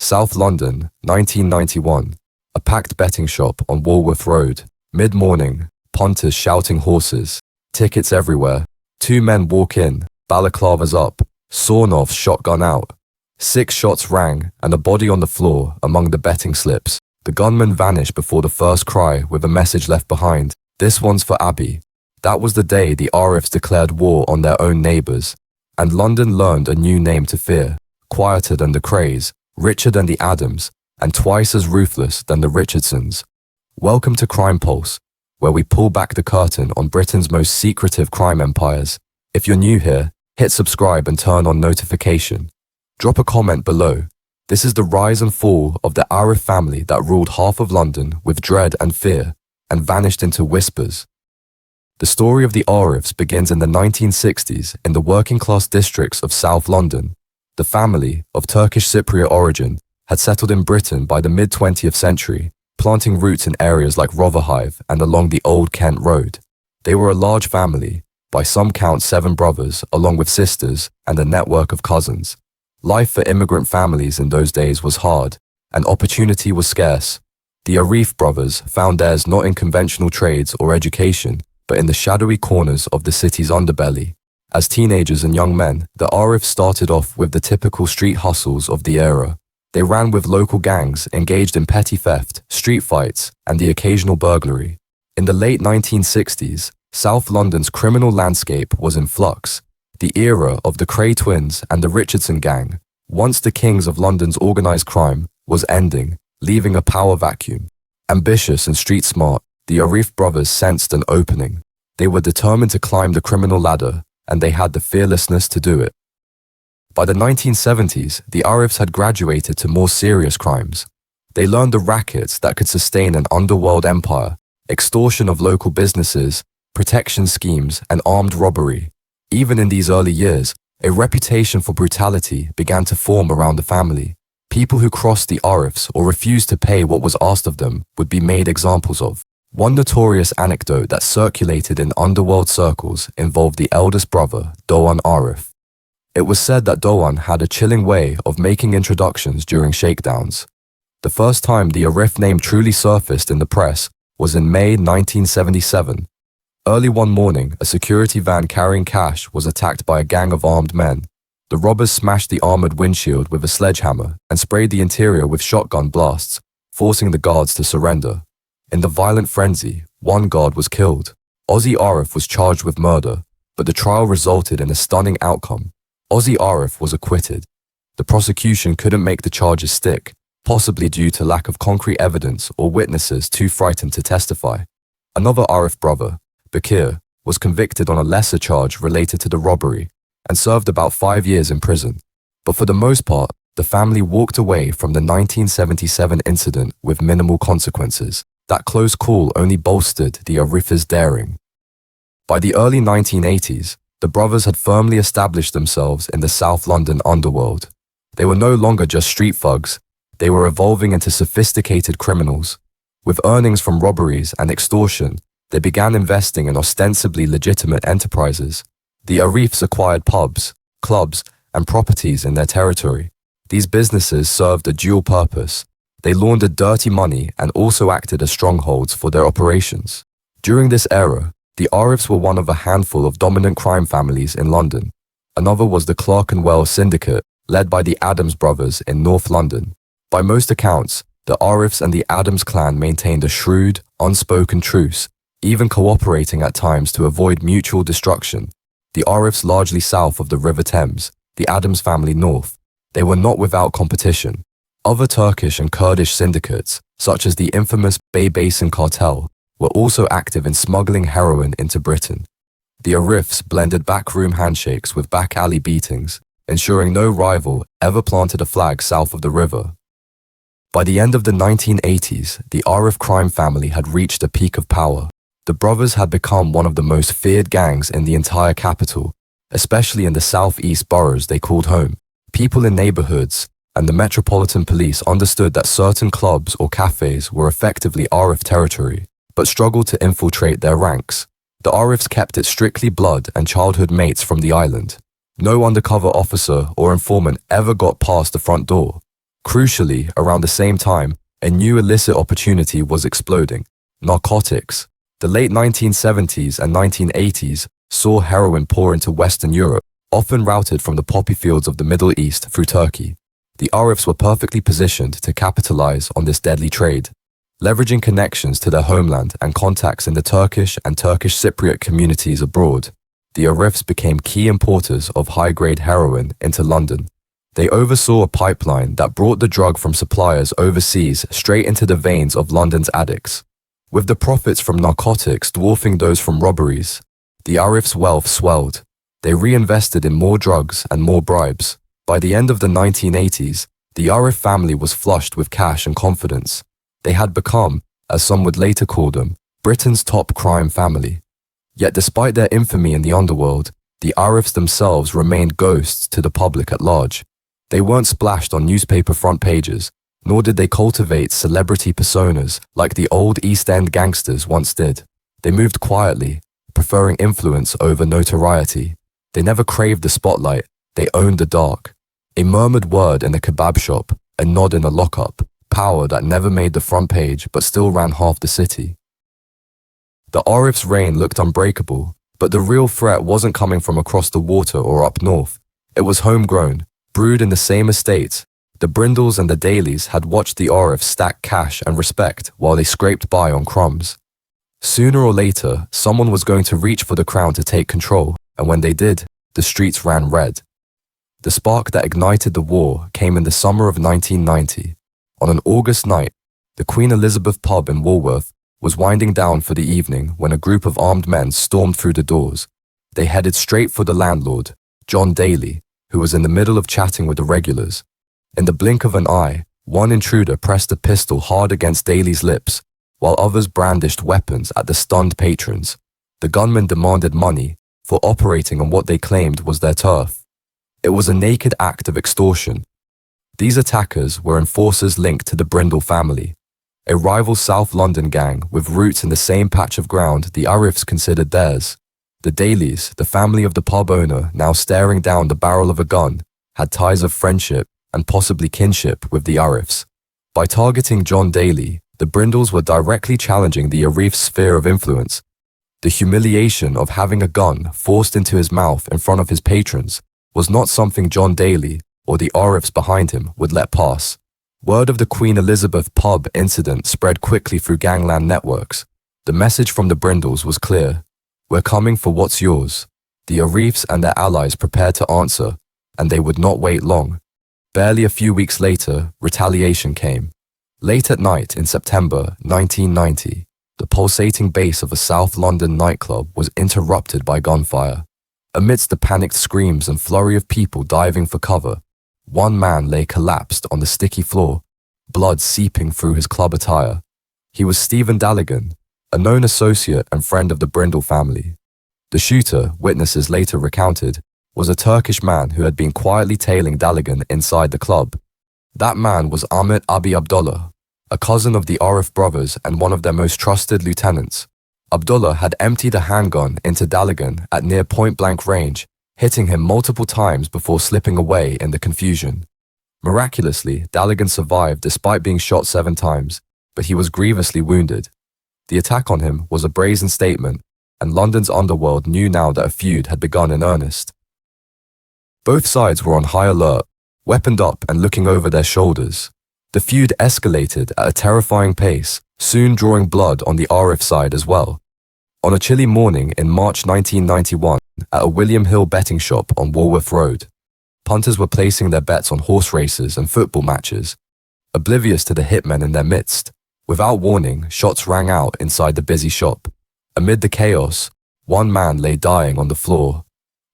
South London, 1991. A packed betting shop on Walworth Road. Mid-morning, punters shouting horses. Tickets everywhere. Two men walk in, balaclavas up, sawn-offs shotgun out. 6 shots rang and a body on the floor among the betting slips. The gunman vanished before the first cry with a message left behind. This one's for Abby. That was the day the Arifs declared war on their own neighbours. And London learned a new name to fear. Quieter than the Krays, richer than the Adams, and twice as ruthless than the Richardsons. Welcome to Crime Pulse, where we pull back the curtain on Britain's most secretive crime empires. If you're new here, hit subscribe and turn on notification. Drop a comment below. This is the rise and fall of the Arif family that ruled half of London with dread and fear, and vanished into whispers. The story of the Arifs begins in the 1960s in the working-class districts of South London. The family, of Turkish Cypriot origin, had settled in Britain by the mid-20th century, planting roots in areas like Rotherhithe and along the Old Kent Road. They were a large family, by some count 7 brothers, along with sisters and a network of cousins. Life for immigrant families in those days was hard, and opportunity was scarce. The Arif brothers found theirs not in conventional trades or education, but in the shadowy corners of the city's underbelly. As teenagers and young men, the Arifs started off with the typical street hustles of the era. They ran with local gangs, engaged in petty theft, street fights, and the occasional burglary. In the late 1960s, South London's criminal landscape was in flux. The era of the Kray twins and the Richardson gang, once the kings of London's organised crime, was ending, leaving a power vacuum. Ambitious and street smart, the Arif brothers sensed an opening. They were determined to climb the criminal ladder, and they had the fearlessness to do it. By the 1970s, the Arifs had graduated to more serious crimes. They learned the rackets that could sustain an underworld empire, extortion of local businesses, protection schemes, and armed robbery. Even in these early years, a reputation for brutality began to form around the family. People who crossed the Arifs or refused to pay what was asked of them would be made examples of. One notorious anecdote that circulated in underworld circles involved the eldest brother, Doğan Arif. It was said that Doğan had a chilling way of making introductions during shakedowns. The first time the Arif name truly surfaced in the press was in May 1977. Early one morning, a security van carrying cash was attacked by a gang of armed men. The robbers smashed the armored windshield with a sledgehammer and sprayed the interior with shotgun blasts, forcing the guards to surrender. In the violent frenzy, one guard was killed. Ozzy Arif was charged with murder, but the trial resulted in a stunning outcome. Ozzy Arif was acquitted. The prosecution couldn't make the charges stick, possibly due to lack of concrete evidence or witnesses too frightened to testify. Another Arif brother, Bakir, was convicted on a lesser charge related to the robbery and served about 5 years in prison. But for the most part, the family walked away from the 1977 incident with minimal consequences. That close call only bolstered the Arifs' daring. By the early 1980s, the brothers had firmly established themselves in the South London underworld. They were no longer just street thugs, they were evolving into sophisticated criminals. With earnings from robberies and extortion, they began investing in ostensibly legitimate enterprises. The Arifs acquired pubs, clubs, and properties in their territory. These businesses served a dual purpose. They laundered dirty money and also acted as strongholds for their operations. During this era, the Arifs were one of a handful of dominant crime families in London. Another was the Clerkenwell Syndicate, led by the Adams brothers in North London. By most accounts, the Arifs and the Adams clan maintained a shrewd, unspoken truce, even cooperating at times to avoid mutual destruction. The Arifs largely south of the River Thames, the Adams family north. They were not without competition. Other Turkish and Kurdish syndicates, such as the infamous Bay Basin Cartel, were also active in smuggling heroin into Britain. The Arifs blended backroom handshakes with back alley beatings, ensuring no rival ever planted a flag south of the river. By the end of the 1980s, the Arif crime family had reached a peak of power. The brothers had become one of the most feared gangs in the entire capital, especially in the southeast boroughs they called home. People in neighborhoods and the Metropolitan Police understood that certain clubs or cafes were effectively Arif territory, but struggled to infiltrate their ranks. The Arifs kept it strictly blood and childhood mates from the island. No undercover officer or informant ever got past the front door. Crucially, around the same time, a new illicit opportunity was exploding: narcotics. The late 1970s and 1980s saw heroin pour into Western Europe, often routed from the poppy fields of the Middle East through Turkey. The Arifs were perfectly positioned to capitalize on this deadly trade. Leveraging connections to their homeland and contacts in the Turkish and Turkish Cypriot communities abroad, the Arifs became key importers of high-grade heroin into London. They oversaw a pipeline that brought the drug from suppliers overseas straight into the veins of London's addicts. With the profits from narcotics dwarfing those from robberies, the Arifs' wealth swelled. They reinvested in more drugs and more bribes. By the end of the 1980s, the Arif family was flushed with cash and confidence. They had become, as some would later call them, Britain's top crime family. Yet despite their infamy in the underworld, the Arifs themselves remained ghosts to the public at large. They weren't splashed on newspaper front pages, nor did they cultivate celebrity personas like the old East End gangsters once did. They moved quietly, preferring influence over notoriety. They never craved the spotlight, they owned the dark. A murmured word in a kebab shop, a nod in a lockup, power that never made the front page but still ran half the city. The Arifs' reign looked unbreakable, but the real threat wasn't coming from across the water or up north. It was homegrown, brewed in the same estates. The Brindles and the Dailies had watched the Arifs stack cash and respect while they scraped by on crumbs. Sooner or later, someone was going to reach for the crown to take control, and when they did, the streets ran red. The spark that ignited the war came in the summer of 1990. On an August night, the Queen Elizabeth pub in Walworth was winding down for the evening when a group of armed men stormed through the doors. They headed straight for the landlord, John Daly, who was in the middle of chatting with the regulars. In the blink of an eye, one intruder pressed a pistol hard against Daly's lips, while others brandished weapons at the stunned patrons. The gunmen demanded money for operating on what they claimed was their turf. It was a naked act of extortion. These attackers were enforcers linked to the Brindle family, a rival South London gang with roots in the same patch of ground the Arifs considered theirs. The Dailies, the family of the pub owner now staring down the barrel of a gun, had ties of friendship and possibly kinship with the Arifs. By targeting John Daly, the Brindles were directly challenging the Arif's sphere of influence. The humiliation of having a gun forced into his mouth in front of his patrons was not something John Daly or the Arifs behind him would let pass. Word of the Queen Elizabeth pub incident spread quickly through Gangland networks. The message from the Brindles was clear: "We're coming for what's yours." The Arifs and their allies prepared to answer, and they would not wait long. Barely a few weeks later, retaliation came. Late at night in September 1990, the pulsating bass of a South London nightclub was interrupted by gunfire. Amidst the panicked screams and flurry of people diving for cover, one man lay collapsed on the sticky floor, blood seeping through his club attire. He was Stephen Dalligan, a known associate and friend of the Brindle family. The shooter, witnesses later recounted, was a Turkish man who had been quietly tailing Dalligan inside the club. That man was Ahmet Abi Abdullah, a cousin of the Arif brothers and one of their most trusted lieutenants. Abdullah had emptied a handgun into Dalligan at near point-blank range, hitting him multiple times before slipping away in the confusion. Miraculously, Dalligan survived despite being shot 7 times, but he was grievously wounded. The attack on him was a brazen statement, and London's underworld knew now that a feud had begun in earnest. Both sides were on high alert, weaponed up and looking over their shoulders. The feud escalated at a terrifying pace, soon drawing blood on the Arif side as well. On a chilly morning in March 1991, at a William Hill betting shop on Walworth Road, punters were placing their bets on horse races and football matches, oblivious to the hitmen in their midst. Without warning, shots rang out inside the busy shop. Amid the chaos, one man lay dying on the floor: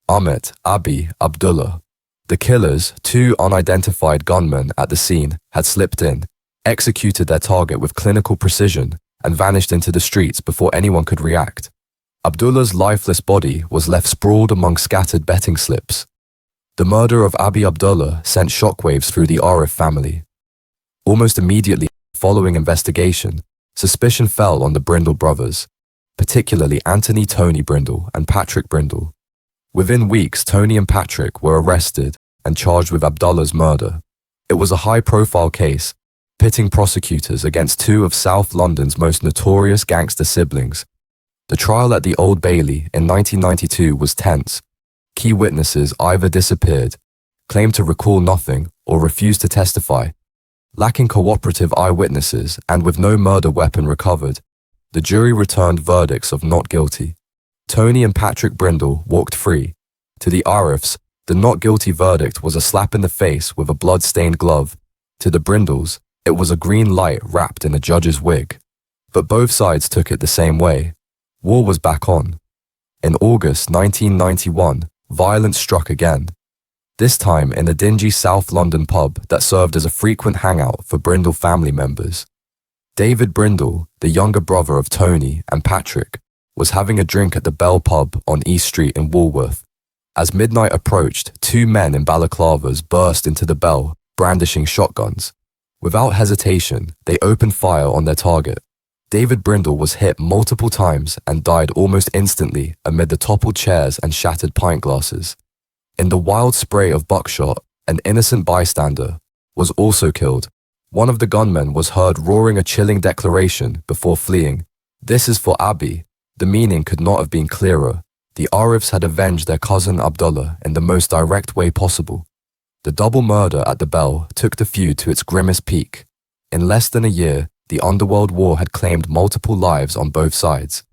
Ahmet Abi Abdullah. The killers, 2 unidentified gunmen at the scene, had slipped in, executed their target with clinical precision, and vanished into the streets before anyone could react. Abdullah's lifeless body was left sprawled among scattered betting slips. The murder of Abi Abdullah sent shockwaves through the Arif family. Almost immediately following investigation, suspicion fell on the Brindle brothers, particularly Anthony Tony Brindle and Patrick Brindle. Within weeks, Tony and Patrick were arrested and charged with Abdullah's murder. It was a high-profile case, pitting prosecutors against two of South London's most notorious gangster siblings. The trial at the Old Bailey in 1992 was tense. Key witnesses either disappeared, claimed to recall nothing, or refused to testify. Lacking cooperative eyewitnesses and with no murder weapon recovered, the jury returned verdicts of not guilty. Tony and Patrick Brindle walked free. To the Arifs, the not guilty verdict was a slap in the face with a blood-stained glove. To the Brindles, it was a green light wrapped in a judge's wig. But both sides took it the same way. War was back on. In August 1991, violence struck again. This time in a dingy South London pub that served as a frequent hangout for Brindle family members. David Brindle, the younger brother of Tony and Patrick, was having a drink at the Bell pub on East Street in Walworth. As midnight approached, two men in balaclavas burst into the Bell, brandishing shotguns. Without hesitation, they opened fire on their target. David Brindle was hit multiple times and died almost instantly amid the toppled chairs and shattered pint glasses. In the wild spray of buckshot, an innocent bystander was also killed. One of the gunmen was heard roaring a chilling declaration before fleeing. "This is for Abby." The meaning could not have been clearer. The Arifs had avenged their cousin Abdullah in the most direct way possible. The double murder at the Bell took the feud to its grimmest peak. In less than a year, the underworld war had claimed multiple lives on both sides.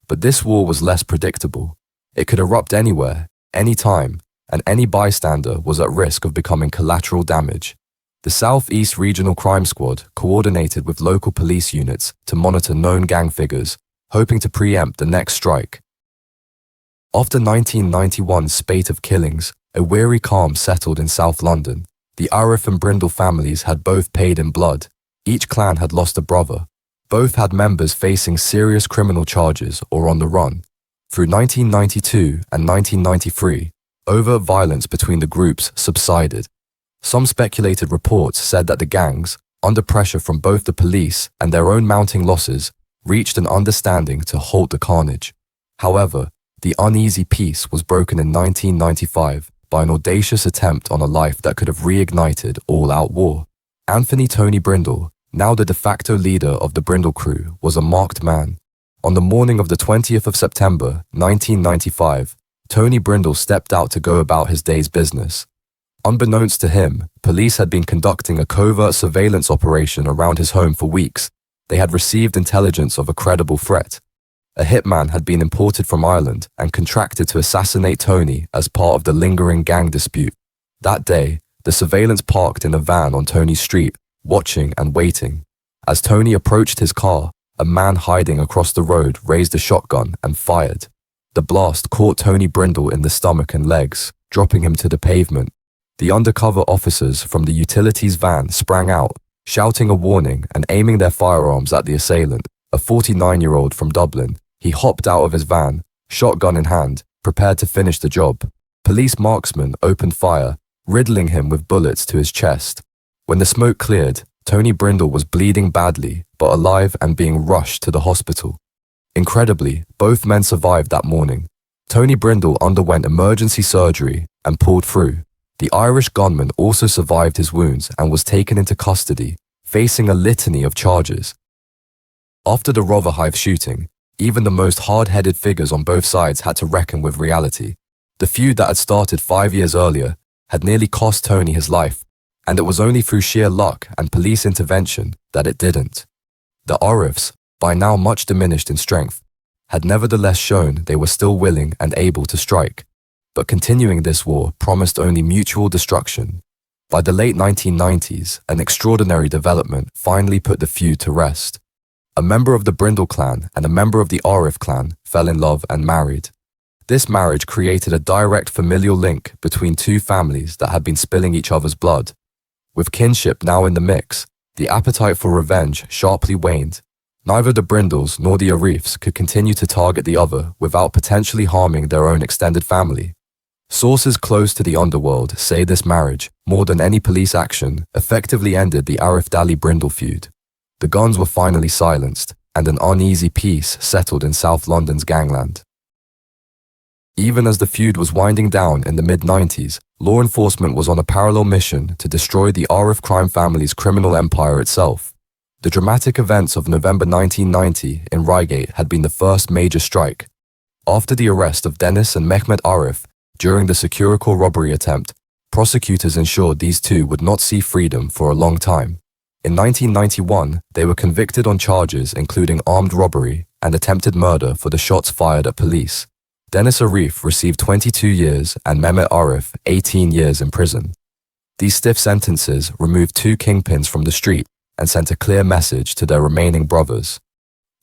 But this war was less predictable. It could erupt anywhere, anytime, and any bystander was at risk of becoming collateral damage. The South East Regional Crime Squad coordinated with local police units to monitor known gang figures, hoping to preempt the next strike. After 1991's spate of killings, a weary calm settled in South London. The Arif and Brindle families had both paid in blood. Each clan had lost a brother. Both had members facing serious criminal charges or on the run. Through 1992 and 1993, overt violence between the groups subsided. Some speculated reports said that the gangs, under pressure from both the police and their own mounting losses, reached an understanding to halt the carnage. However, the uneasy peace was broken in 1995 by an audacious attempt on a life that could have reignited all-out war. Anthony Tony Brindle, now the de facto leader of the Brindle crew, was a marked man. On the morning of the 20th of September, 1995, Tony Brindle stepped out to go about his day's business. Unbeknownst to him, police had been conducting a covert surveillance operation around his home for weeks. They had received intelligence of a credible threat. A hitman had been imported from Ireland and contracted to assassinate Tony as part of the lingering gang dispute. That day, the surveillance parked in a van on Tony's street, watching and waiting. As Tony approached his car, a man hiding across the road raised a shotgun and fired. The blast caught Tony Brindle in the stomach and legs, dropping him to the pavement. The undercover officers from the utilities van sprang out, shouting a warning and aiming their firearms at the assailant, a 49-year-old from Dublin. He hopped out of his van, shotgun in hand, prepared to finish the job. Police marksmen opened fire, riddling him with bullets to his chest. When the smoke cleared, Tony Brindle was bleeding badly, but alive and being rushed to the hospital. Incredibly, both men survived that morning. Tony Brindle underwent emergency surgery and pulled through. The Irish gunman also survived his wounds and was taken into custody, facing a litany of charges. After the Rotherhithe shooting, even the most hard-headed figures on both sides had to reckon with reality. The feud that had started 5 years earlier had nearly cost Tony his life, and it was only through sheer luck and police intervention that it didn't. The Arifs, by now much diminished in strength, had nevertheless shown they were still willing and able to strike. But continuing this war promised only mutual destruction. By the late 1990s, an extraordinary development finally put the feud to rest. A member of the Brindle clan and a member of the Arif clan fell in love and married. This marriage created a direct familial link between two families that had been spilling each other's blood. With kinship now in the mix, the appetite for revenge sharply waned. Neither the Brindles nor the Arifs could continue to target the other without potentially harming their own extended family. Sources close to the underworld say this marriage, more than any police action, effectively ended the Arif-Dali-Brindle feud. The guns were finally silenced, and an uneasy peace settled in South London's Gangland. Even as the feud was winding down in the mid-90s, law enforcement was on a parallel mission to destroy the Arif crime family's criminal empire itself. The dramatic events of November 1990 in Reigate had been the first major strike. After the arrest of Dennis and Mehmet Arif during the Secretive robbery attempt, prosecutors ensured these two would not see freedom for a long time. In 1991, they were convicted on charges including armed robbery and attempted murder for the shots fired at police. Dennis Arif received 22 years and Mehmet Arif 18 years in prison. These stiff sentences removed two kingpins from the street and sent a clear message to their remaining brothers.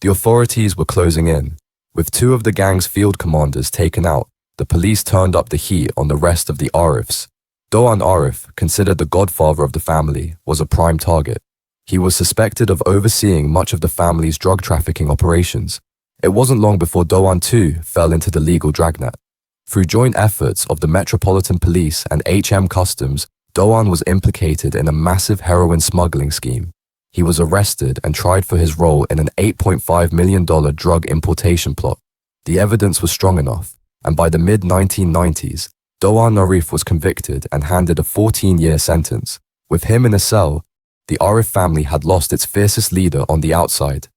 The authorities were closing in. With two of the gang's field commanders taken out, the police turned up the heat on the rest of the Arifs. Doğan Arif, considered the godfather of the family, was a prime target. He was suspected of overseeing much of the family's drug trafficking operations. It wasn't long before Doğan too fell into the legal dragnet. Through joint efforts of the Metropolitan Police and HM Customs, Doğan was implicated in a massive heroin smuggling scheme. He was arrested and tried for his role in an $8.5 million drug importation plot. The evidence was strong enough, and by the mid-1990s, Doğan Arif was convicted and handed a 14-year sentence. With him in a cell, the Arif family had lost its fiercest leader on the outside.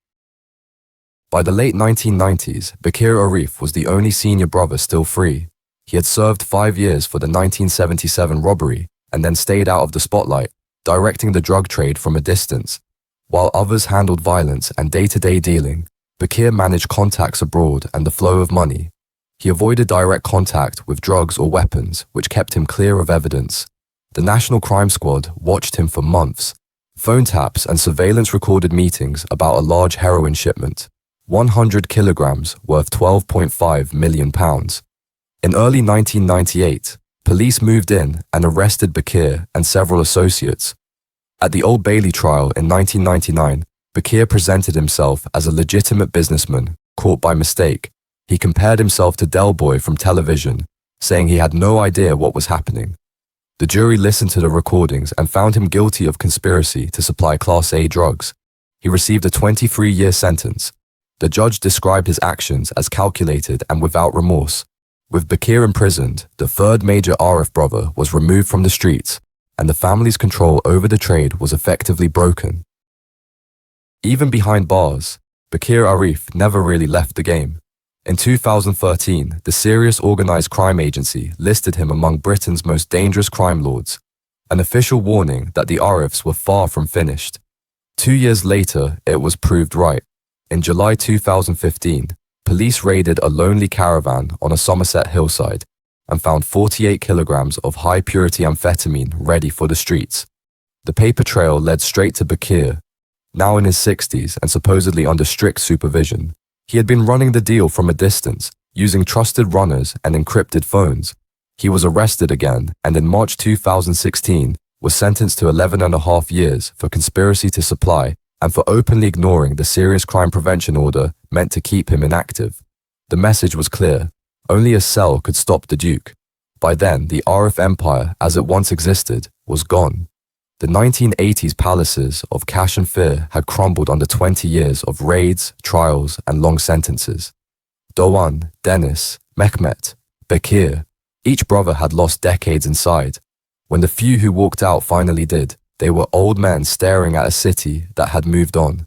By the late 1990s, Bekir Arif was the only senior brother still free. He had served 5 years for the 1977 robbery and then stayed out of the spotlight, directing the drug trade from a distance. While others handled violence and day-to-day dealing, Bekir managed contacts abroad and the flow of money. He avoided direct contact with drugs or weapons, which kept him clear of evidence. The National Crime Squad watched him for months. Phone taps and surveillance recorded meetings about a large heroin shipment. 100 kilograms worth £12.5 million. In early 1998, police moved in and arrested Bekir and several associates. At the Old Bailey trial in 1999, Bekir presented himself as a legitimate businessman caught by mistake. He compared himself to Del Boy from television, saying he had no idea what was happening. The jury listened to the recordings and found him guilty of conspiracy to supply Class A drugs. He received a 23-year sentence. The judge described his actions as calculated and without remorse. With Bekir imprisoned, the third major Arif brother was removed from the streets, and the family's control over the trade was effectively broken. Even behind bars, Bekir Arif never really left the game. In 2013, the Serious Organised Crime Agency listed him among Britain's most dangerous crime lords, an official warning that the Arifs were far from finished. 2 years later, it was proved right. In July 2015, police raided a lonely caravan on a Somerset hillside and found 48 kilograms of high-purity amphetamine ready for the streets. The paper trail led straight to Bekir, now in his 60s and supposedly under strict supervision. He had been running the deal from a distance, using trusted runners and encrypted phones. He was arrested again and in March 2016 was sentenced to 11.5 years for conspiracy to supply and for openly ignoring the serious crime prevention order meant to keep him inactive. The message was clear. Only a cell could stop the Duke. By then, the Arif empire, as it once existed, was gone. The 1980s palaces of cash and fear had crumbled under 20 years of raids, trials, and long sentences. Doğan, Dennis, Mehmet, Bekir, each brother had lost decades inside. When the few who walked out finally did, they were old men staring at a city that had moved on.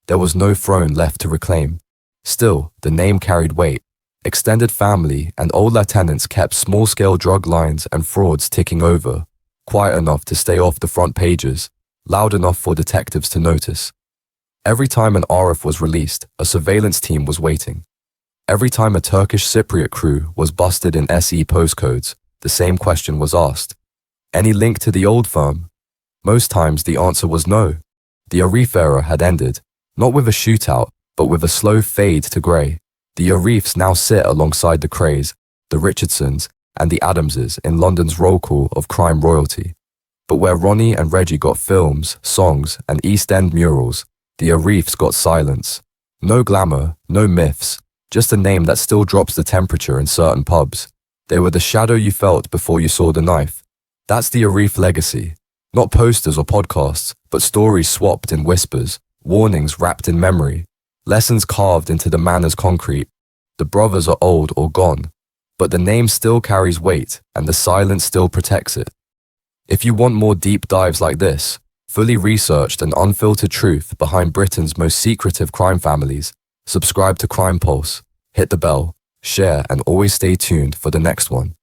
There was no throne left to reclaim. Still, the name carried weight. Extended family and old lieutenants kept small-scale drug lines and frauds ticking over, quiet enough to stay off the front pages, loud enough for detectives to notice. Every time an Arif was released, a surveillance team was waiting. Every time a Turkish Cypriot crew was busted in SE postcodes, the same question was asked. Any link to the old firm? Most times the answer was no. The Arif era had ended, not with a shootout, but with a slow fade to grey. The Arifs now sit alongside the Krays, the Richardsons, and the Adamses in London's roll call of crime royalty. But where Ronnie and Reggie got films, songs, and East End murals, the Arifs got silence. No glamour, no myths, just a name that still drops the temperature in certain pubs. They were the shadow you felt before you saw the knife. That's the Arif legacy. Not posters or podcasts, but stories swapped in whispers, warnings wrapped in memory, lessons carved into the manor's concrete. The brothers are old or gone, but the name still carries weight and the silence still protects it. If you want more deep dives like this, fully researched and unfiltered truth behind Britain's most secretive crime families, subscribe to Crime Pulse, hit the bell, share, and always stay tuned for the next one.